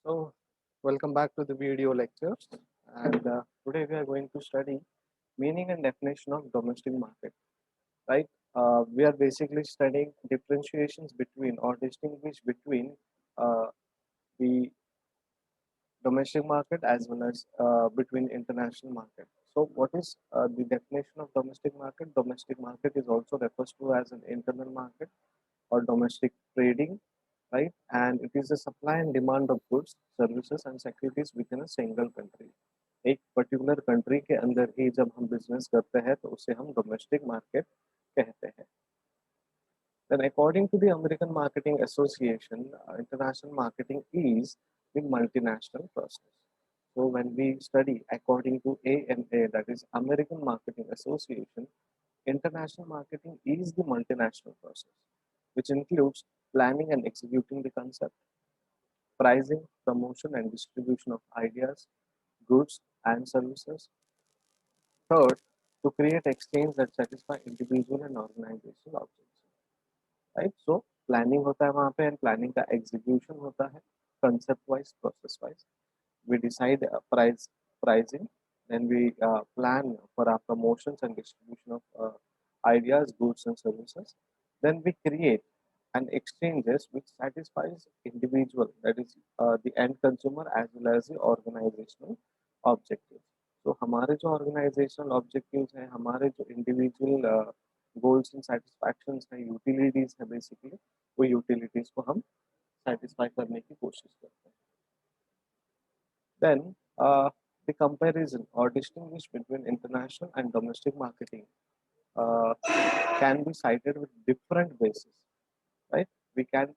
So, welcome back to the video lectures. And today we are going to study meaning and definition of domestic market. Right? We are basically studying differentiations between or distinguish between the domestic market as well as between international market. So, what is the definition of domestic market? Domestic market is also refers to as an internal market or domestic trading, right? And it is the supply and demand of goods, services and securities within a single country. एक particular country के अंदर ही जब हम business करते हैं तो उसे हम डोमेस्टिक मार्केट कहते हैं. Then according to the American Marketing Association, international marketing is the multinational process. So when we study according to AMA, that is American Marketing Association, international marketing is the multinational process, which includes planning and executing the concept, pricing, promotion, and distribution of ideas, goods, and services. Third, to create exchange that satisfy individual and organizational objectives. Right? So planning होता है वहाँ पे and planning का execution होता है concept wise, process wise. We decide pricing, then we plan for our promotions and distribution of ideas, goods, and services. Then we create and exchanges which satisfies individual, that is the end consumer as well as the organizational objectives. So हमारे जो organizational objectives हैं, हमारे जो individual goals and satisfactions हैं, utilities हैं basically, वो utilities को हम satisfy करने की कोशिश करते हैं. Then the comparison or distinguish between international and domestic marketing uh, can be cited with different bases, right? We can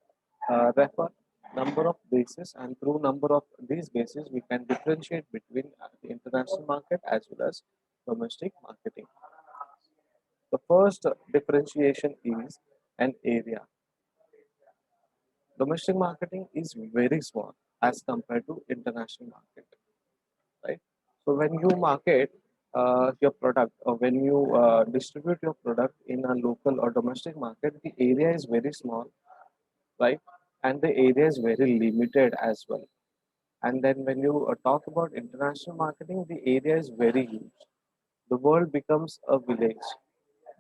refer number of bases, and through number of these bases we can differentiate between the international market as well as domestic marketing. The first differentiation is an area. Domestic marketing is very small as compared to international market, right? So when you market your product, or when you distribute your product in a local or domestic market, the area is very small, right? And the area is very limited as well. And then when you talk about international marketing, the area is very huge. The world becomes a village.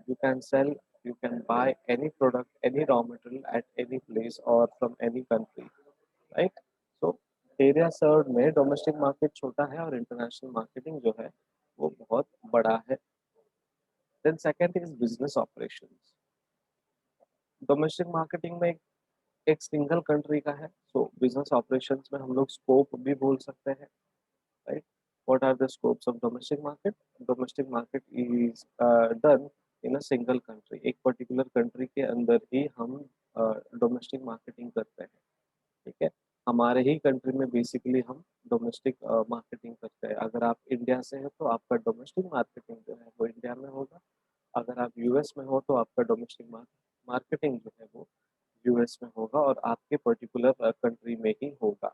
You can sell, you can buy any product, any raw material at any place or from any country, right? So area सर्व में domestic market छोटा है और international marketing जो है वो बहुत बड़ा है. Then second is business operations. Domestic marketing में एक सिंगल कंट्री का है, सो बिजनेस ऑपरेशंस में हम लोग स्कोप भी बोल सकते हैं, right? What are the scopes of domestic market? Domestic market is done in a single country. एक पर्टिकुलर कंट्री के अंदर ही हम डोमेस्टिक मार्केटिंग करते हैं, ठीक है? हमारे ही कंट्री में बेसिकली हम डोमेस्टिक मार्केटिंग करते हैं. अगर आप इंडिया से हैं तो आपका डोमेस्टिक मार्केटिंग जो है वो इंडिया में होगा. अगर आप यूएस में हो तो आपका डोमेस्टिक मार्केटिंग जो है वो यूएस में होगा और आपके पर्टिकुलर कंट्री में ही होगा.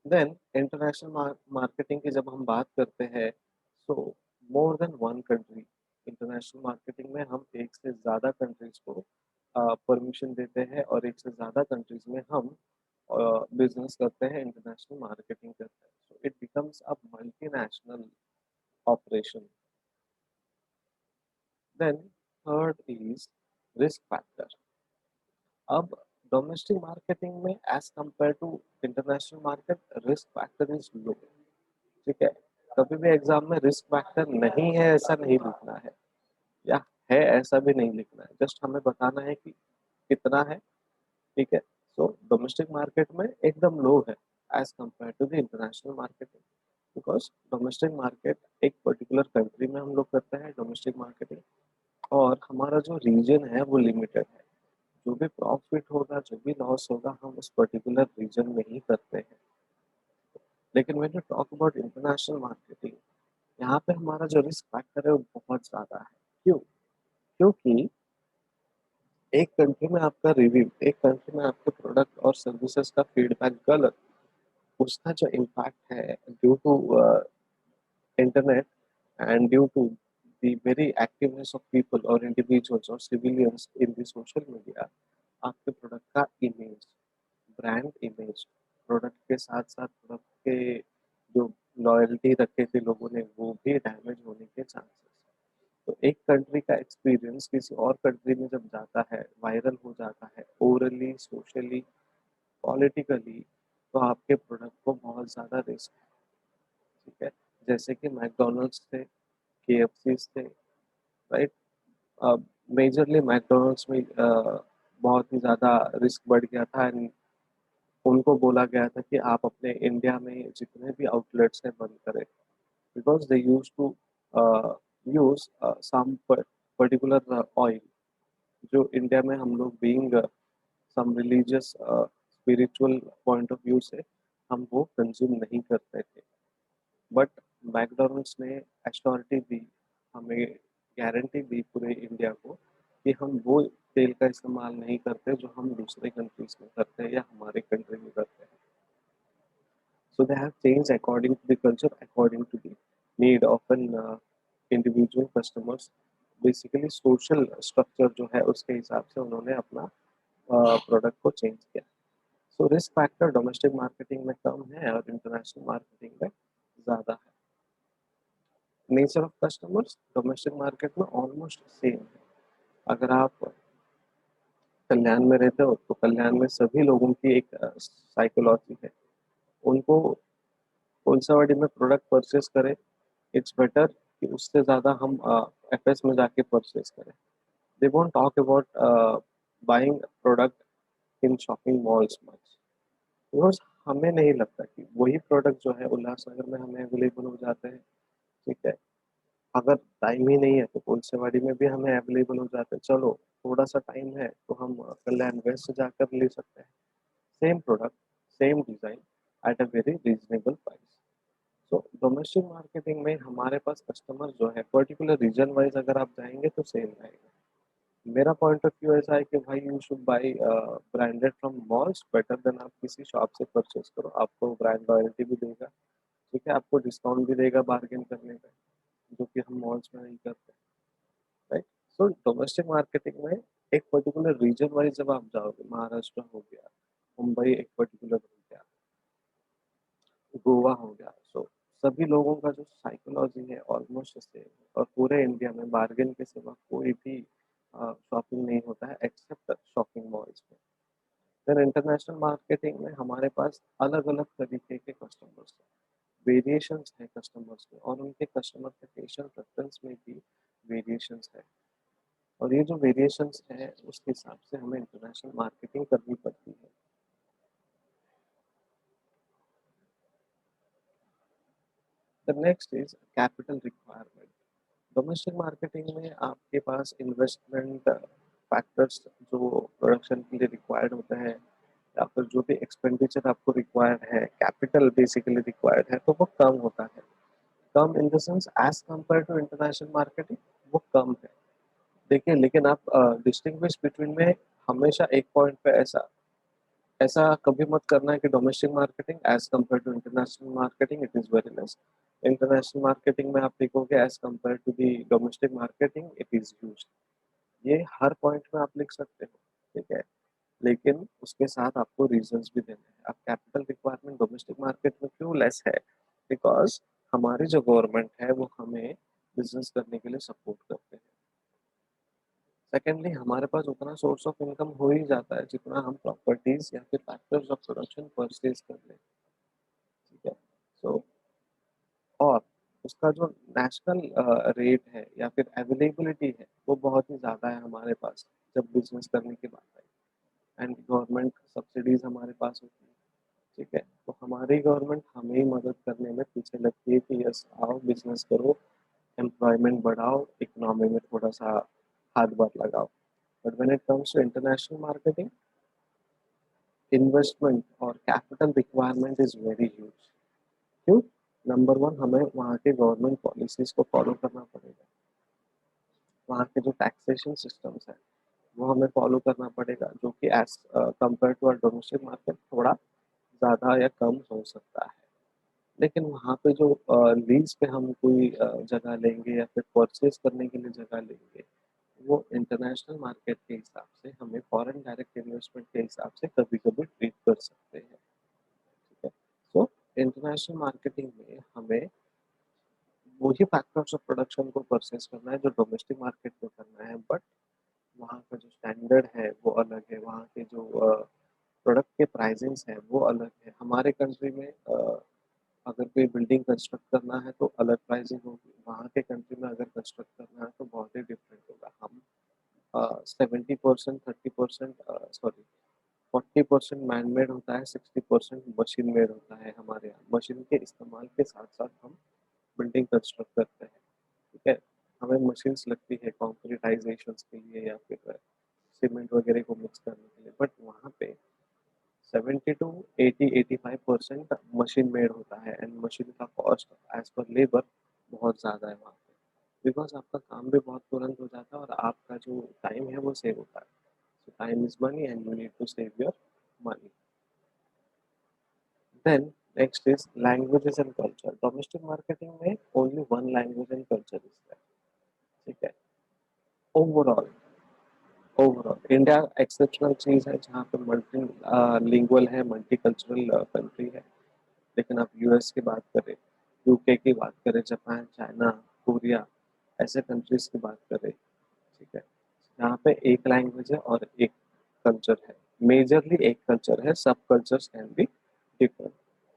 देन इंटरनेशनल मार्केटिंग की जब हम बात करते हैं, so more than one country. International marketing में हम एक से ज़्यादा कंट्रीज को परमिशन देते हैं और एक से ज़्यादा कंट्रीज में हम बिजनेस करते हैं, इंटरनेशनल मार्केटिंग करते हैं. So it becomes a multinational operation. Then third is risk factor. अब डोमेस्टिक मार्केटिंग में as compare to international market risk factor is low, ठीक है? कभी भी एग्जाम में रिस्क फैक्टर नहीं है ऐसा नहीं लिखना है, या है ऐसा भी नहीं लिखना है. जस्ट हमें बताना है कि कितना है, ठीक है? सो डोमेस्टिक मार्केट में एकदम लो है as compare to the international marketing, because domestic market एक पर्टिकुलर कंट्री में हम लोग करते हैं डोमेस्टिक मार्केटिंग, और हमारा जो रीजन है वो लिमिटेड है. जो भी प्रॉफिट होगा, जो भी लॉस होगा, हम उस पर्टिकुलर रीजन में ही करते हैं. लेकिन when you talk about international marketing, यहाँ पे हमारा जो रिस्क फैक्टर है वो बहुत ज़्यादा है. क्यों? क्योंकि एक कंट्री में आपका रिव्यू, एक कंट्री में आपके प्रोडक्ट और सर्विसेज का फीडबैक गलत, उसका जो इम्पैक्ट है due to internet and due to the very activeness of people or individuals or civilians in the social media, आपके प्रोडक्ट का इमेज ब्रांड इमेज, प्रोडक्ट के साथ साथ प्रोडक्ट के जो लॉयल्टी रखे थे लोगों ने वो भी डैमेज होने के चांसेस। तो एक कंट्री का एक्सपीरियंस किसी और कंट्री में जब जाता है, वायरल हो जाता है, ओरली, सोशली, पॉलिटिकली, तो आपके प्रोडक्ट को बहुत ज़्यादा रिस्क है। ठीक है, जैसे कि मैकडोनल्ड्स थे, केएफसी थे, राइट। मेजरली मैकडोनल्ड्स में बहुत ही ज़्यादा रिस्क बढ़ गया था एंड उनको बोला गया था कि आप अपने इंडिया में जितने भी आउटलेट्स हैं बंद करें, because they use to use some particular oil जो इंडिया में हम लोग being some religious spiritual point of view से हम वो कंज्यूम नहीं करते थे। बट मैकडोनल्ड्स ने एश्योरिटी दी, हमें गारंटी दी पूरे इंडिया को कि हम वो तेल का इस्तेमाल नहीं करते जो हम दूसरे कंट्रीज में करते हैं या हमारे कंट्री में करते हैं। So they have changed according to the culture, according to the need of an individual customers. Basically social structure जो है उसके हिसाब से उन्होंने अपना प्रोडक्ट को चेंज किया। So risk factor domestic marketing में कम है और इंटरनेशनल मार्केटिंग में ज़्यादा है। Nature of customers domestic market में ऑलमोस्ट सेम है। अगर आप कल्याण में रहते हो तो कल्याण में सभी लोगों की एक साइकोलॉजी है। उनको कौन सा वाड़ी में प्रोडक्ट परचेज करें, इट्स बेटर कि उससे ज़्यादा हम एफएस में जाके परचेज करें। They won't talk about buying product in shopping malls much, because हमें नहीं लगता कि वही प्रोडक्ट जो है उल्लासनगर में हमें अवेलेबल हो जाते हैं। ठीक है, अगर टाइम ही नहीं है तो कोलसेवाड़ी में भी हमें अवेलेबल हो जाते हैं। चलो थोड़ा सा टाइम है तो हम कल्याण वेस्ट जाकर ले सकते हैं, same product, same design at a very reasonable price. तो डोमेस्टिक मार्केटिंग में हमारे पास कस्टमर जो है पर्टिकुलर रीजन वाइज अगर आप जाएंगे तो सेम रहेगा। मेरा पॉइंट ऑफ व्यू ऐसा है कि भाई you should by branded from malls better than आप किसी शॉप से परचेज करो। आपको ब्रांड लॉयल्टी भी देगा, ठीक है, आपको डिस्काउंट भी देगा बार्गेन करने का, जो कि हम मॉल्स में नहीं करते, राइट। सो डोमेस्टिक मार्केटिंग में एक पर्टिकुलर रीजन वाइज जब आप जाओगे, महाराष्ट्र हो गया, मुंबई एक पर्टिकुलर हो गया, गोवा हो गया, सो सभी लोगों का जो साइकोलॉजी है ऑलमोस्ट सेम है और पूरे इंडिया में बार्गेन के सिवा कोई भी शॉपिंग नहीं होता है एक्सेप्ट शॉपिंग मॉल्स में। फिर इंटरनेशनल मार्केटिंग में हमारे पास अलग अलग तरीके के कस्टमर्स हैं, वेरिएशंस हैं कस्टमर्स में और उनके कस्टमर प्रेफरेंस में भी वेरिएशंस है। और ये जो वेरिएशंस है उसके हिसाब से हमें इंटरनेशनल मार्केटिंग करनी पड़ती है। The next is capital requirement. Domestic marketing में आपके पास इन्वेस्टमेंट फैक्टर्स जो प्रोडक्शन के लिए रिक्वायर्ड होते हैं या फिर जो भी एक्सपेंडिचर आपको रिक्वायर्ड है, कैपिटल बेसिकली रिक्वायर्ड है, तो वो कम होता है। कम in the sense as compare to international marketing वो कम है। देखिए, लेकिन आप डिस्टिंग्विश बिटवीन में हमेशा एक पॉइंट पे ऐसा ऐसा कभी मत करना है कि domestic marketing as compare to international marketing it is very less. International marketing में आप देखोगे as compare to the domestic marketing it is huge. ये हर पॉइंट में आप लिख सकते हो, ठीक है, लेकिन उसके साथ आपको रीजंस भी देने हैं। अब कैपिटल रिक्वायरमेंट डोमेस्टिक मार्केट में क्यों लेस है, बिकॉज हमारी जो गवर्नमेंट है वो हमें बिजनेस करने के लिए सपोर्ट करते हैं। सेकेंडली हमारे पास उतना सोर्स ऑफ इनकम हो ही जाता है जितना हम प्रॉपर्टीज या फिर फैक्टर्स ऑफ प्रोडक्शन परचेज कर लें, ठीक है। सो और उसका जो नेशनल रेट है या फिर अवेलेबिलिटी है वो बहुत ही ज़्यादा है हमारे पास जब बिजनेस करने की बात आई। एंड गवर्नमेंट सब्सिडीज हमारे पास होती है, ठीक है, तो हमारी गवर्नमेंट हमें ही मदद करने में पीछे लगती है कि यस आओ बिजनेस करो, एम्प्लॉयमेंट बढ़ाओ, इकोनॉमी में थोड़ा सा हाथ बात लगाओ। But when it comes to international marketing, investment और capital requirement is very huge. क्यों? नंबर वन, हमें वहाँ के गवर्नमेंट पॉलिसीज को फॉलो करना पड़ेगा। वहाँ के जो टैक्सेशन सिस्टम्स है वो हमें फॉलो करना पड़ेगा, जो कि as compare to our domestic market थोड़ा ज़्यादा या कम हो सकता है। लेकिन वहाँ पे जो लीज पे हम कोई जगह लेंगे या फिर परचेज करने के लिए जगह लेंगे, वो इंटरनेशनल मार्केट के हिसाब से हमें फॉरेन डायरेक्ट इन्वेस्टमेंट के हिसाब से कभी कभी ट्रीट कर सकते हैं, ठीक है। सो इंटरनेशनल मार्केटिंग में हमें वही फैक्टर्स ऑफ प्रोडक्शन को परचेस करना है जो डोमेस्टिक मार्केट में करना है, बट वहाँ का जो स्टैंडर्ड है वो अलग है, वहाँ के जो प्रोडक्ट के प्राइसिंग्स है वो अलग है। हमारे कंट्री में अगर कोई बिल्डिंग कंस्ट्रक्ट करना है तो अलग प्राइसिंग होगी, वहाँ के कंट्री में अगर कंस्ट्रक्ट करना है तो बहुत ही डिफरेंट होगा। हम 70% 30% सॉरी 40% मैन मेड होता है, 60% मशीन मेड होता है। हमारे यहाँ मशीन के इस्तेमाल के साथ साथ हम बिल्डिंग कंस्ट्रक्ट करते हैं, ठीक है। हमें मशीन्स लगती है कॉन्क्रीटाइजेशन के लिए या फिर सीमेंट वगैरह को मिक्स करने के लिए, बट वहाँ पे 70 to 80-85% मशीन मेड होता है, एंड मशीन का कॉस्ट एज पर लेबर बहुत ज़्यादा है वहाँ पे, बिकॉज आपका काम भी बहुत तुरंत हो जाता है और आपका जो टाइम है वो सेव होता है। So time is money and you need to save your money. Then next is languages and culture. Domestic marketing में only one language and culture is there, ठीक है। ओवरऑल ओवरऑल इंडिया एक्सेप्शनल चीज है जहाँ पे multi lingual है, multi cultural country है। लेकिन आप यूएस की बात करें, यूके की बात करें, जापान, चाइना, कोरिया, ऐसे कंट्रीज की बात करें, ठीक है, यहाँ पे एक लैंग्वेज है और एक कल्चर है। मेजरली एक कल्चर है, सब cultures can be different.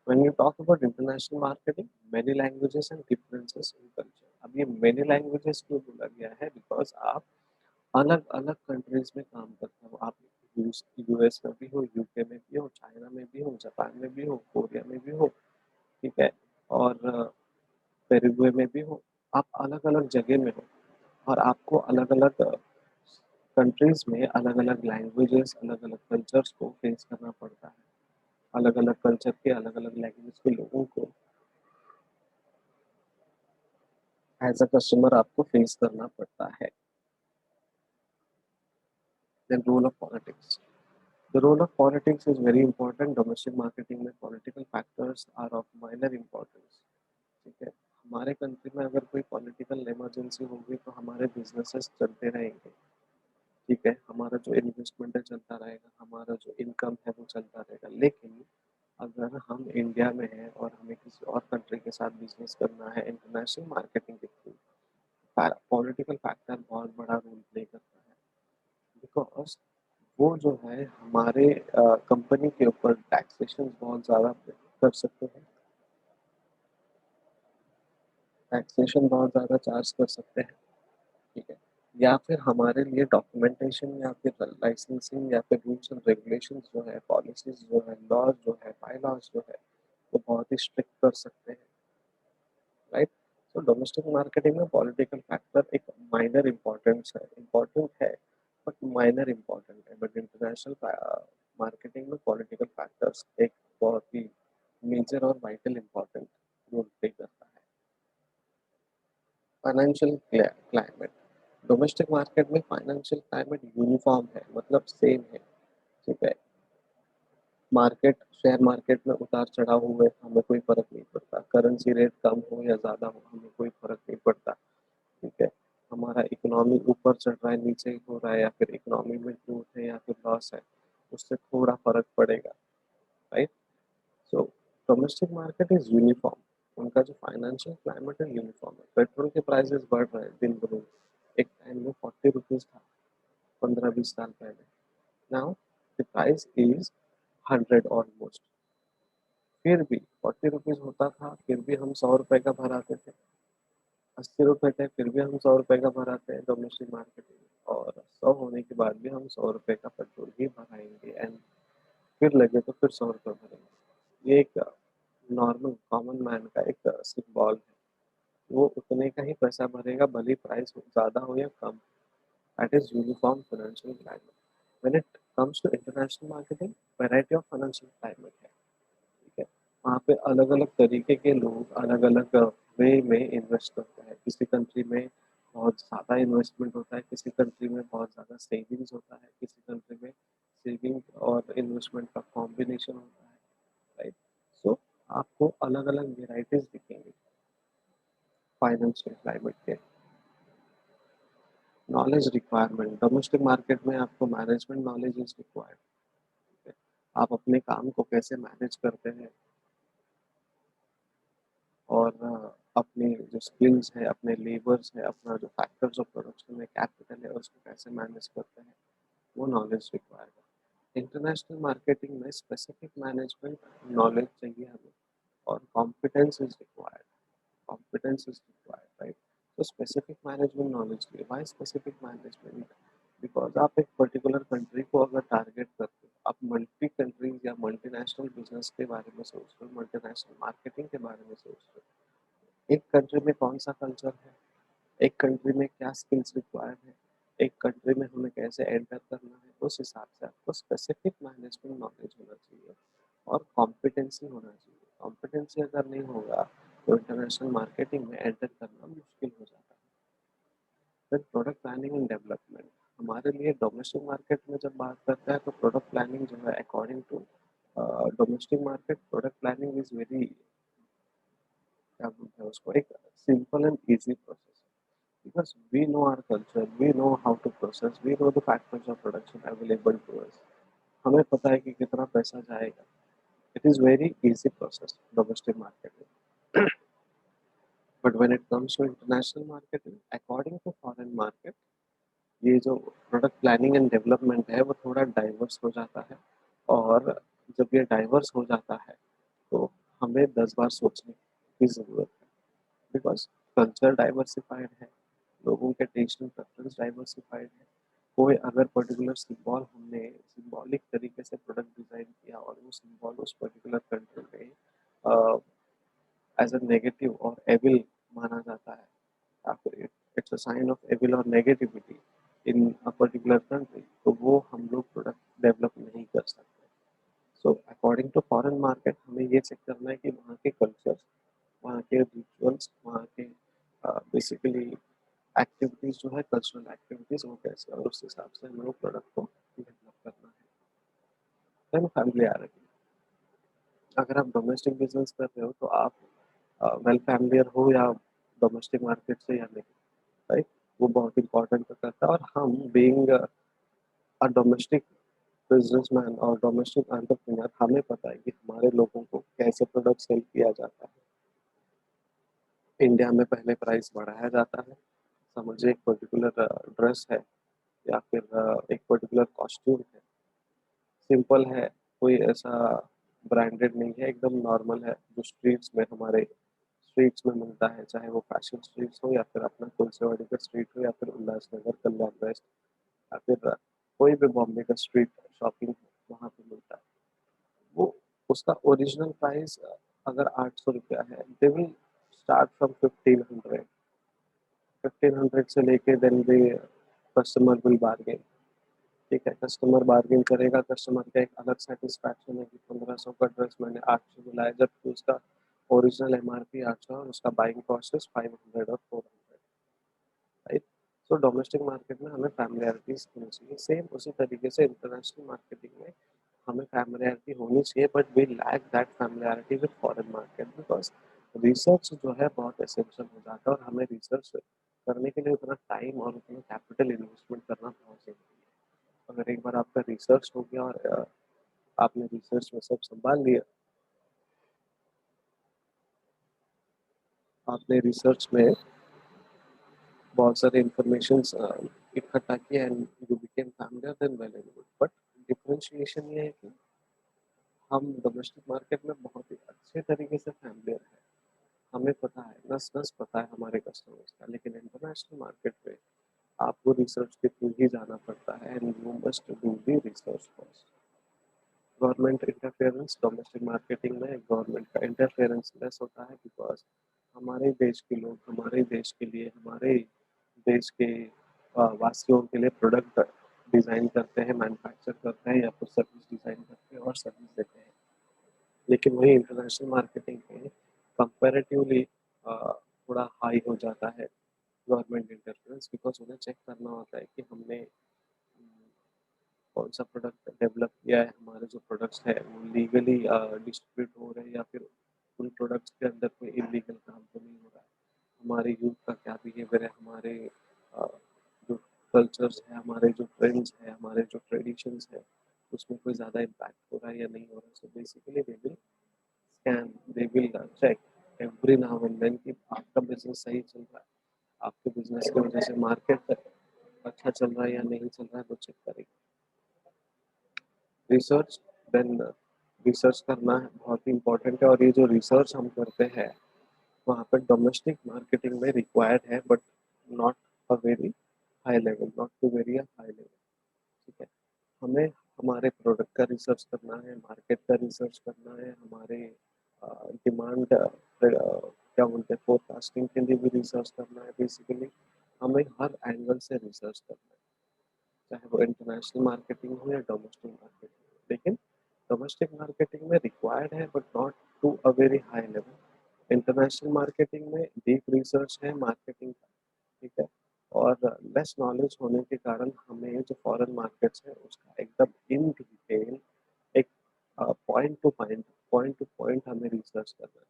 When you talk about international marketing, many languages and differences in culture. अब ये many languages क्यों बोला गया है? Because आप अलग अलग कंट्रीज में काम करते हो। आप यूएस में भी हो, यूके में भी हो, चाइना में भी हो, जापान में भी हो, कोरिया में भी हो, ठीक है, और पेरुगुए में भी हो। आप अलग अलग जगह में हो और आपको अलग अलग कंट्रीज में अलग अलग लैंग्वेजेस, अलग अलग कल्चर्स को फेस करना पड़ता है। अलग अलग कल्चर के, अलग अलग लैंग्वेज के लोगों को एज अ कस्टमर आपको फेस करना पड़ता है। Then role of politics. The role of politics is very important. Domestic marketing में political factors are of minor importance, ठीक है। हमारे कंट्री में अगर कोई पॉलिटिकल इमरजेंसी होगी तो हमारे बिजनेसेस चलते रहेंगे, ठीक है, हमारा जो इन्वेस्टमेंट है चलता रहेगा, हमारा जो इनकम है वो चलता रहेगा। लेकिन अगर हम इंडिया में हैं और हमें किसी और कंट्री के साथ बिजनेस करना है इंटरनेशनल मार्केटिंग के थ्रू, पॉलिटिकल फैक्टर बहुत बड़ा रोल प्ले करता है। बिकॉज वो जो है हमारे कंपनी के ऊपर टैक्सेशन बहुत ज़्यादा कर सकते हैं, टैक्सेशन बहुत ज़्यादा चार्ज कर सकते हैं, ठीक है। या फिर हमारे लिए डॉक्यूमेंटेशन या फिर लाइसेंसिंग या फिर रूल्स एंड रेगुलेशंस जो है, पॉलिसीज जो है, लॉज जो है, बाई लॉज जो है, वो बहुत ही स्ट्रिक्ट कर सकते हैं, राइट। तो डोमेस्टिक मार्केटिंग में पॉलिटिकल फैक्टर एक माइनर इम्पोर्टेंट है, बट माइनर इम्पोर्टेंट है। बट इंटरनेशनल मार्केटिंग में पॉलिटिकल फैक्टर्स एक बहुत ही मेजर और वाइटल इम्पोर्टेंट रोल प्ले करता है। Financial climate. डोमेस्टिक मार्केट में फाइनेंशियल क्लाइमेट यूनिफॉर्म है, मतलब सेम है, ठीक है। मार्केट, शेयर मार्केट में उतार चढ़ाव हुए हमें कोई फर्क नहीं पड़ता, करेंसी रेट कम हो या ज़्यादा हो हमें कोई फर्क नहीं पड़ता, ठीक है। हमारा इकोनॉमी ऊपर चढ़ रहा है, नीचे हो रहा है, या फिर इकोनॉमी में ग्रोथ है या फिर लॉस है, उससे थोड़ा फर्क पड़ेगा, right. So domestic market is uniform, उनका जो फाइनेंशियल क्लाइमेट है यूनिफॉर्म है। पेट्रोल के प्राइसेस बढ़ रहे हैं दिन ब दिन, एक टाइम में 40 रुपीज था 15-20 साल पहले, now the price is 100 almost. फिर भी 40 रुपीज होता था, फिर भी हम 100 रुपए का भराते थे। 80 रुपए थे, फिर भी हम 100 रुपए का भराते हैं डोमेस्टिक मार्केट में, और 100 होने के बाद भी हम 100 रुपए का पेट्रोल ही भराएंगे, एंड फिर लगे तो फिर 100 रुपए भरेंगे। ये एक नॉर्मल कॉमन मैन का एक सिंबल है। वो उतने का ही पैसा भरेगा, भले प्राइस ज़्यादा हो या कम। That is uniform financial climate. When it comes to international marketing, variety of financial climate है, ठीक है। वहाँ पे अलग अलग तरीके के लोग अलग अलग वे में इन्वेस्ट करते हैं। किसी कंट्री में बहुत ज़्यादा इन्वेस्टमेंट होता है, किसी कंट्री में बहुत ज़्यादा सेविंग्स होता है, किसी कंट्री में सेविंग और इन्वेस्टमेंट का कॉम्बिनेशन होता है, राइट। सो आपको अलग अलग वेराइटीज दिखेंगे फाइनेंशियल क्लाइमेट के। नॉलेज रिक्वायरमेंट डोमेस्टिक मार्केट में आपको मैनेजमेंट नॉलेज इज रिक्वायर्ड। आप अपने काम को कैसे मैनेज करते हैं और अपने जो स्किल्स है, अपने लेबर्स है, अपना जो फैक्टर्स ऑफ प्रोडक्शन है, कैपिटल है, उसको कैसे मैनेज करते हैं, वो नॉलेज रिक्वायर्ड है। इंटरनेशनल मार्केटिंग में स्पेसिफिक मैनेजमेंट नॉलेज चाहिए हमें और competence is required. Competence is required, right? तो स्पेसिफिक मैनेजमेंट नॉलेज चाहिए। Why specific management? बिकॉज आप एक पर्टिकुलर कंट्री को अगर टारगेट करते हो, आप मल्टी कंट्रीज या मल्टीनेशनल बिजनेस के बारे में सोच रहे हो, मल्टीनेशनल मार्केटिंग के बारे में सोच रहे हो, एक कंट्री में कौन सा कल्चर है, एक कंट्री में क्या स्किल्स रिक्वायर्ड है, एक कंट्री में हमें कैसे एंटर करना है, उस हिसाब से आपको स्पेसिफिक मैनेजमेंट नॉलेज होना चाहिए और कॉम्पिटेंसी होना चाहिए। कॉम्पिटेंसी अगर नहीं होगा तो इंटरनेशनल मार्केटिंग में एंटर करना मुश्किल हो जाता है। फिर प्रोडक्ट प्लानिंग एंड डेवलपमेंट हमारे लिए डोमेस्टिक मार्केट में जब बात करते हैं तो प्रोडक्ट प्लानिंग जो है according to domestic market, product planning is very, क्या बोलते हैं उसको, एक simple and easy process. Because we know our culture, we know how to process, we know the factors of production available to us. हमें पता है कि कितना पैसा जाएगा। It is very easy process domestic marketing. But when it comes to international marketing, according to foreign market, ये जो product planning and development है वो थोड़ा डाइवर्स हो जाता है। और जब ये डाइवर्स हो जाता है तो हमें 10 बार सोचने की ज़रूरत है। बिकॉज कल्चर डाइवर्सिफाइड है, लोगों के टेस्ट एंड प्रेफरेंस डाइवर्सिफाइड है। कोई अगर पर्टिकुलर सिंबल हमने सिंबॉलिक तरीके से प्रोडक्ट डिज़ाइन किया और वो सिंबल उस पर्टिकुलर कंट्री में एज अ नेगेटिव और एविल माना जाता है, या फिर it's a sign of evil और negativity in a particular country, तो वो हम लोग प्रोडक्ट डेवलप नहीं कर सकते। So according to foreign market हमें ये चेक करना है कि वहाँ के कल्चर, वहाँ के रिचुअल्स, वहाँ के बेसिकली एक्टिविटीज़ जो है, कल्चरल एक्टिविटीज़, वो कैसे, और उस हिसाब से हम लोग प्रोडक्ट को डेवलप करना है। देन फैमिलियरिटी, अगर आप डोमेस्टिक बिजनेस कर रहे हो तो आप वेल फैमिलियर हो या डोमेस्टिक मार्केट से या नहीं, राइट? वो बहुत इंपॉर्टेंट करता है। और हम बीइंग अ डोमेस्टिक बिजनेसमैन और डोमेस्टिक एंटरप्रेन्योर, हमें पता है कि हमारे लोगों को कैसे प्रोडक्ट सेल किया जाता है। इंडिया में पहले प्राइस बढ़ाया जाता है। समझिए एक पर्टिकुलर ड्रेस है या फिर एक पर्टिकुलर कॉस्ट्यूम है, सिंपल है, कोई ऐसा ब्रांडेड नहीं है, एकदम नॉर्मल है, जो स्ट्रीट्स में, हमारे स्ट्रीट्स में मिलता है, चाहे वो फैशन स्ट्रीट्स हो या फिर अपना तुलसीवाड़ी का स्ट्रीट हो या फिर उल्लासनगर, कल्याण वेस्ट, या फिर कोई भी बॉम्बे का स्ट्रीट शॉपिंग वहाँ पे मिलता है। वो उसका ओरिजिनल प्राइस अगर 800 रुपया है, दे विल स्टार्ट फ्रॉम 1500। 1500 से लेके देन भी कस्टमर विल बार्गेन। ठीक है, कस्टमर बार्गेन करेगा, कस्टमर का एक अलग सेटिस्फैक्शन है कि 1500 का ड्रेस मैंने 800 में लाया, जबकि उसका ओरिजिनल एमआरपी 800 और उसका बाइंग कॉस्ट इज 500 और 400, राइट? सो डोमेस्टिक मार्केट में हमें फैमिलियरिटीज होनी चाहिए। सेम उसी तरीके से इंटरनेशनल मार्केटिंग में हमें फैमिलियरिटी होनी चाहिए, but we lack that familiarity with foreign market, because research जो है बहुत एसेंशियल हो जाता है और हमें रिसर्च करने के लिए उतना टाइम और उतना कैपिटल इन्वेस्टमेंट करना बहुत जरूरी है। अगर एक बार आपका रिसर्च हो गया और आपने रिसर्च में सब संभाल लिया, आपने रिसर्च में बहुत सारे इंफॉर्मेशन इकट्ठा किया and you became familiar, then well and good. But differentiation ये है कि हम डोमेस्टिक मार्केट में बहुत ही अच्छे तरीके से फैमिलियर है, हमें पता है, नस नस पता है हमारे कस्टमर्स का। लेकिन इंटरनेशनल मार्केट में आपको रिसर्च के थ्रू ही जाना पड़ता है and you must do the research first. Government interference domestic marketing में गवर्नमेंट का इंटरफेरेंस लेस होता है, बिकॉज हमारे देश के लोग हमारे देश के लिए, हमारे देश के वासियों के लिए प्रोडक्ट डिज़ाइन करते हैं, मैन्युफैक्चर करते हैं या फिर सर्विस डिज़ाइन करते हैं और सर्विस देते हैं। लेकिन वही इंटरनेशनल मार्केटिंग में कंपैरेटिवली थोड़ा हाई हो जाता है गवर्नमेंट इंटरफेरेंस, बिकॉज उन्हें चेक करना होता है कि हमने कौन सा प्रोडक्ट डेवलप किया है, हमारे जो प्रोडक्ट्स है वो लीगली डिस्ट्रीब्यूट हो रहे हैं या फिर उन प्रोडक्ट्स के अंदर कोई इलीगल काम तो नहीं हो रहा है, हमारे यूथ का क्या बिहेवियर है, हमारे जो कल्चर्स है, हमारे जो ट्रेंड्स है, हमारे जो ट्रेडिशंस है, उसमें कोई ज़्यादा इम्पैक्ट हो रहा है या नहीं हो रहा है. So basically they will scan, they will check every now and then कि आपका बिजनेस सही चल रहा है, आपके बिजनेस की वजह से मार्केट अच्छा चल रहा है या नहीं चल रहा है, वो चेक करेंगे. रिसर्च, देन रिसर्च करना बहुत ही इम्पोर्टेंट है. और ये जो रिसर्च हम करते हैं वहाँ पर डोमेस्टिक मार्केटिंग में रिक्वायर्ड है, but not a very high level, not too very high level. ठीक है, हमें हमारे प्रोडक्ट का रिसर्च करना है, मार्केट का रिसर्च करना है, हमारे डिमांड क्या बोलते हैं फोरकास्टिंग के लिए भी रिसर्च करना है. बेसिकली हमें हर एंगल से रिसर्च करना है, चाहे वो इंटरनेशनल मार्केटिंग हो या डोमेस्टिक मार्केटिंग. लेकिन डोमेस्टिक मार्केटिंग में रिक्वायर्ड है but not to a very high level. International marketing में डीप रिसर्च है मार्केटिंग का. ठीक है, और लेस नॉलेज होने के कारण हमें जो फॉरेन मार्केट्स है उसका एकदम इन डिटेल एक पॉइंट टू पॉइंट हमें रिसर्च करना है.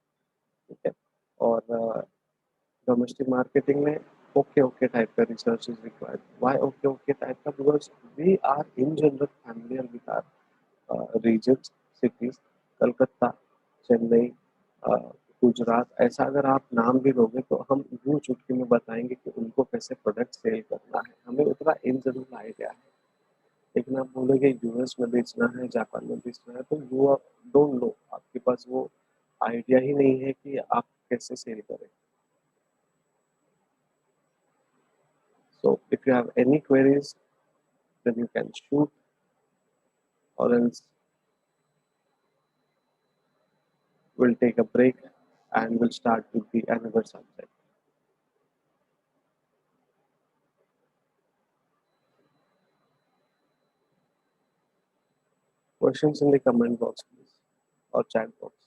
ठीक है, और डोमेस्टिक मार्केटिंग में ओके ओके टाइप का research is required. Why okay okay type का? Because we are in general familiar with our regions, cities, Calcutta, Chennai, Gujarat. ऐसा अगर आप नाम भी लोगे तो हम यूं चुटकी में बताएंगे कि उनको कैसे प्रोडक्ट सेल करना है, हमें उतना इन जनरल आइडिया है. लेकिन आप बोलोगे यूएस में बेचना है, जापान में बेचना है, तो यू डोंट नो, आपके पास वो आइडिया ही नहीं है कि आप कैसे सेल करें. So if you have any queries, then you can shoot, or else we'll take a break and we'll start with the another subject. Questions in the comment box, please, or chat box.